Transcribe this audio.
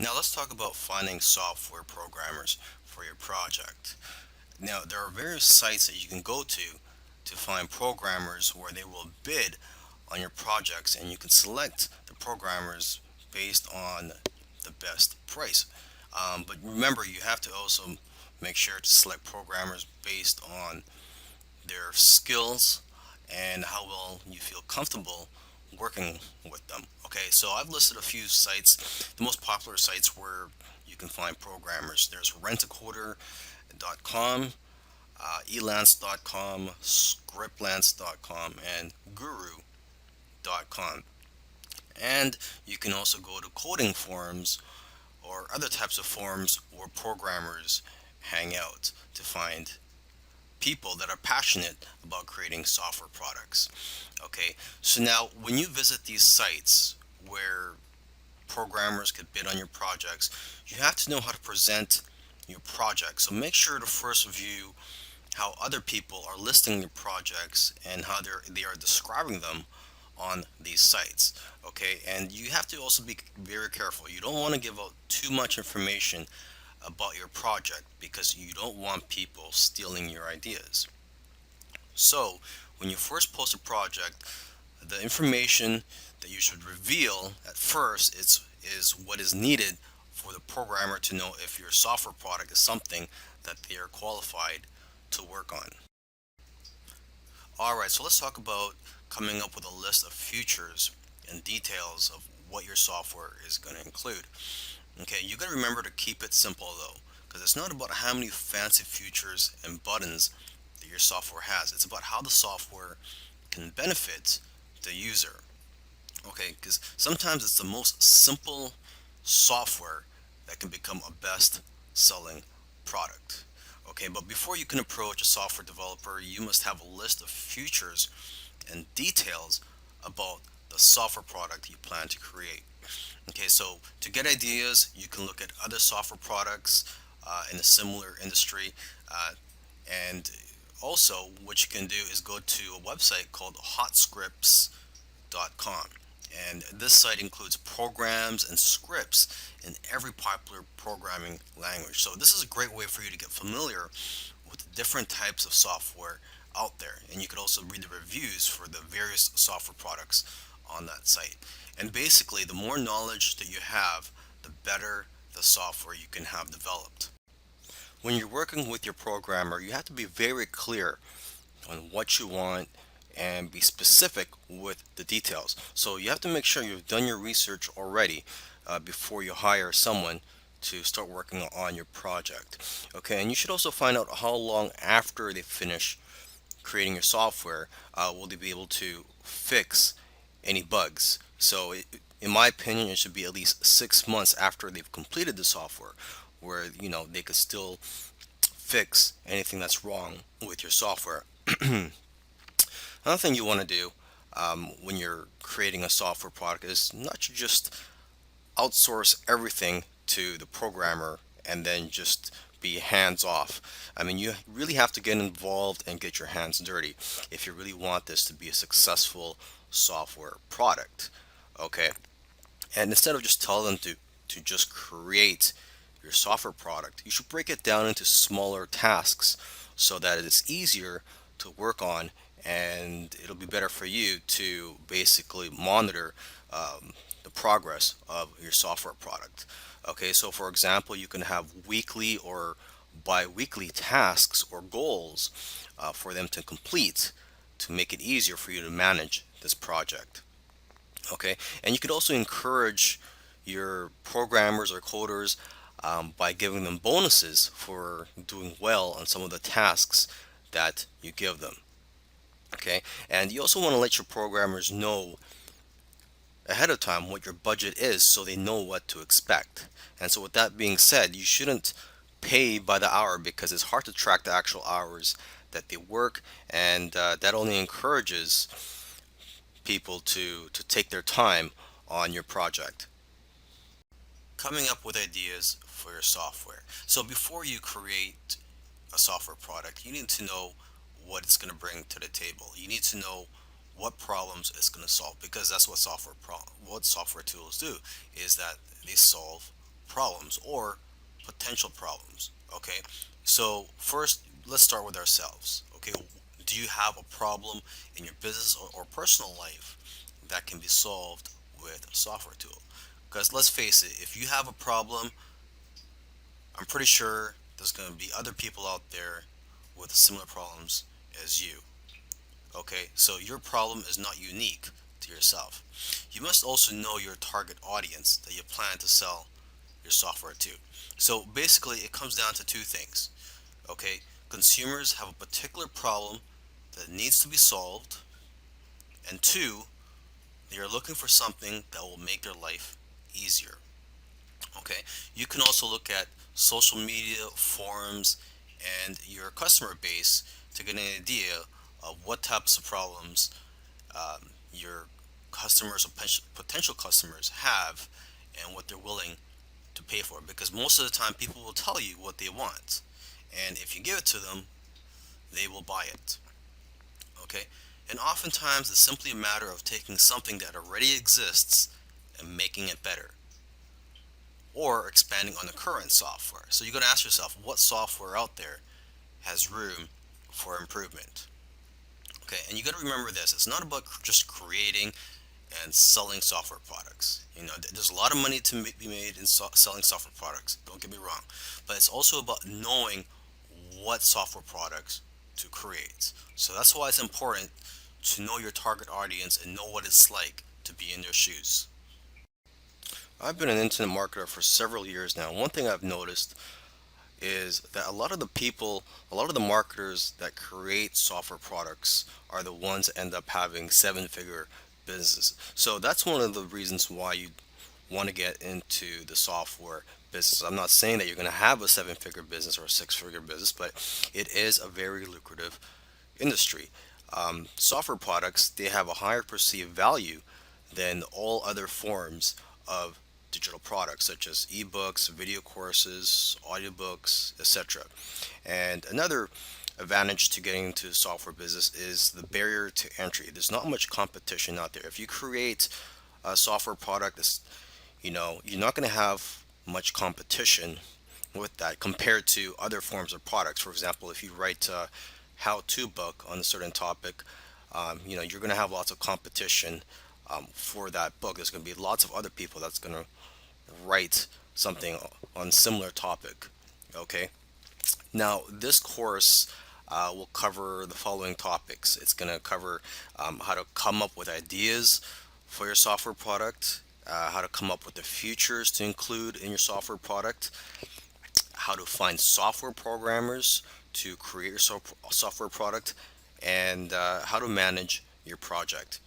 Now let's talk about finding software programmers for your project. Now there are various sites that you can go to find programmers where they will bid on your projects, and you can select the programmers based on the best price. But remember, you have to also make sure to select programmers based on their skills and how well you feel comfortable working with them. Okay, so I've listed a few sites, the most popular sites where you can find programmers. There's rentacoder.com, elance.com, scriptlance.com, and guru.com. And you can also go to coding forums or other types of forums where programmers hang out to find people that are passionate about creating software products. Okay, so now when you visit these sites where programmers could bid on your projects, you have to know how to present your project. So make sure to first review how other people are listing your projects and how they are describing them on these sites. Okay, and you have to also be very careful. You don't want to give out too much information about your project because you don't want people stealing your ideas. So, when you first post a project, the information that you should reveal at first is what is needed for the programmer to know if your software product is something that they are qualified to work on. Alright, so let's talk about coming up with a list of features and details of what your software is going to include. Okay, you got to remember to keep it simple though, because it's not about how many fancy features and buttons that your software has. It's about how the software can benefit the user. Okay, because sometimes it's the most simple software that can become a best selling product. Okay, but before you can approach a software developer, you must have a list of features and details about the software product you plan to create. Okay, so to get ideas, you can look at other software products in a similar industry. And also, what you can do is go to a website called hotscripts.com. And this site includes programs and scripts in every popular programming language. So this is a great way for you to get familiar with the different types of software out there. And you could also read the reviews for the various software products on that site. And basically, the more knowledge that you have, the better the software you can have developed. When you're working with your programmer, you have to be very clear on what you want and be specific with the details. So you have to make sure you've done your research already before you hire someone to start working on your project. Okay, and you should also find out how long after they finish creating your software will they be able to fix any bugs. So in my opinion, it should be at least 6 months after they've completed the software where they could still fix anything that's wrong with your software. Another thing you want to do when you're creating a software product is not to just outsource everything to the programmer and then just be hands off. I mean, you really have to get involved and get your hands dirty if you really want this to be a successful software product. Okay, and instead of just tell them to just create your software product, you should break it down into smaller tasks so that it is easier to work on, and it'll be better for you to basically monitor the progress of your software product. Okay, so for example, you can have weekly or bi-weekly tasks or goals for them to complete to make it easier for you to manage this project. Okay, and you could also encourage your programmers or coders by giving them bonuses for doing well on some of the tasks that you give them. Okay, and you also want to let your programmers know ahead of time what your budget is so they know what to expect. And so, with that being said, you shouldn't pay by the hour because it's hard to track the actual hours that they work, and that only encourages people to take their time on your project. Coming up with ideas for your software. So before you create a software product, you need to know what it's going to bring to the table. You need to know what problems it's going to solve, because that's what what software tools do, is that they solve problems or potential problems. Okay, so first let's start with ourselves. Okay, do you have a problem in your business or personal life that can be solved with a software tool? Because let's face it, if you have a problem, I'm pretty sure there's going to be other people out there with similar problems as you. Okay, so your problem is not unique to yourself. You must also know your target audience that you plan to sell your software to. So basically, it comes down to two things. Okay, consumers have a particular problem that needs to be solved, and two, they are looking for something that will make their life easier. Okay, you can also look at social media, forums, and your customer base to get an idea of what types of problems your customers or potential customers have and what they're willing to pay for. Because most of the time, people will tell you what they want, and if you give it to them, they will buy it. Okay, and oftentimes it's simply a matter of taking something that already exists and making it better, or expanding on the current software. So you got to ask yourself, what software out there has room for improvement? Okay, and you got to remember this: it's not about just creating and selling software products. You know, there's a lot of money to be made in selling software products. Don't get me wrong, but it's also about knowing what software products to create. So that's why it's important to know your target audience and know what it's like to be in their shoes. I've been an internet marketer for several years now. One thing I've noticed is that a lot of the marketers that create software products are the ones that end up having seven-figure businesses. So that's one of the reasons why you want to get into the software business. I'm not saying that you're going to have a seven-figure business or a six-figure business, but it is a very lucrative industry. Software products, they have a higher perceived value than all other forms of digital products such as ebooks, video courses, audiobooks, etc. And another advantage to getting into the software business is the barrier to entry. There's not much competition out there. If you create a software product that's, you're not going to have much competition with that compared to other forms of products. For example, if you write a how-to book on a certain topic, you're going to have lots of competition for that book. There's going to be lots of other people that's going to write something on similar topic. Okay. Now, this course will cover the following topics. It's going to cover how to come up with ideas for your software product, how to come up with the features to include in your software product, how to find software programmers to create your software product, and how to manage your project.